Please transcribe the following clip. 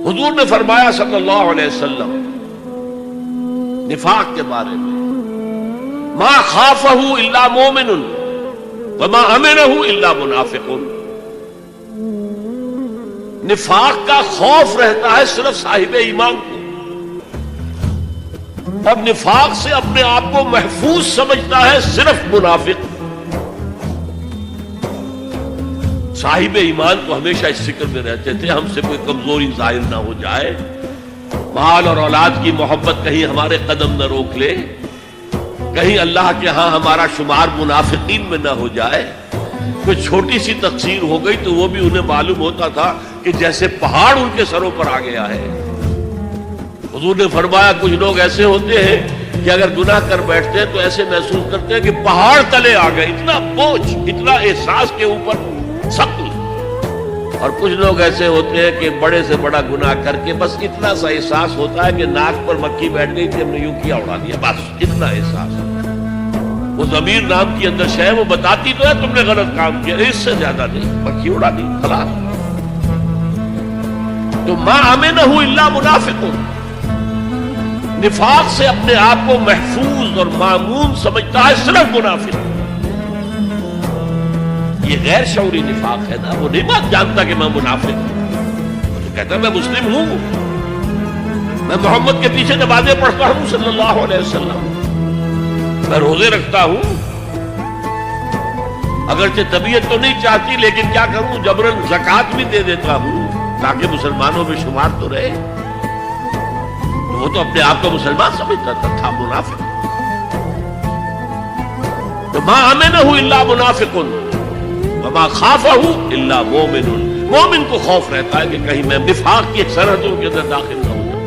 حضور نے فرمایا صلی اللہ علیہ وسلم نفاق کے بارے میں، ما خافہ الا مومن وما امنہ الا منافق۔ نفاق کا خوف رہتا ہے صرف صاحب ایمان کو، اور نفاق سے اپنے آپ کو محفوظ سمجھتا ہے صرف منافق۔ صاحب ایمان تو ہمیشہ اس فکر میں رہتے تھے ہم سے کوئی کمزوری ظاہر نہ ہو جائے، مال اور اولاد کی محبت کہیں ہمارے قدم نہ روک لے، کہیں اللہ کے ہاں ہمارا شمار منافقین میں نہ ہو جائے۔ کوئی چھوٹی سی تقصیر ہو گئی تو وہ بھی انہیں معلوم ہوتا تھا کہ جیسے پہاڑ ان کے سروں پر آ گیا ہے۔ حضور نے فرمایا کچھ لوگ ایسے ہوتے ہیں کہ اگر گناہ کر بیٹھتے ہیں تو ایسے محسوس کرتے ہیں کہ پہاڑ تلے آ گئے، اتنا بوجھ، اتنا احساس کے اوپر ثقل۔ اور کچھ لوگ ایسے ہوتے ہیں کہ بڑے سے بڑا گناہ کر کے بس اتنا سا احساس ہوتا ہے کہ ناک پر مکھی بیٹھ گئی تھی، ہم نے یوں کیا اڑا دیا، بس اتنا احساس۔ وہ ضمیر نام کی اندر شے وہ بتاتی تو ہے تم نے غلط کام کیا، اس سے زیادہ نہیں، مکھی اڑا دی، خلاص۔ تو ما آمنہ الا منافق، نفاق سے اپنے آپ کو محفوظ اور مامون سمجھتا ہے صرف منافق۔ یہ غیر شعوری نفاق ہے نا، وہ نہیں بات جانتا کہ میں منافق ہوں، وہ تو کہتا ہے میں مسلم ہوں، میں محمد کے پیچھے نمازیں پڑھتا ہوں صلی اللہ علیہ وسلم، میں روزے رکھتا ہوں، اگرچہ طبیعت تو نہیں چاہتی لیکن کیا کروں، جبرن زکوٰۃ بھی دے دیتا ہوں تاکہ مسلمانوں میں شمار تو رہے۔ تو وہ تو اپنے آپ کو مسلمان سمجھتا تھا منافق۔ تو ما آمنہ الا منافق وما خافہ الا مومن، مومن کو خوف رہتا ہے کہ کہیں میں نفاق کی سرحدوں کے اندر داخل نہ ہوں۔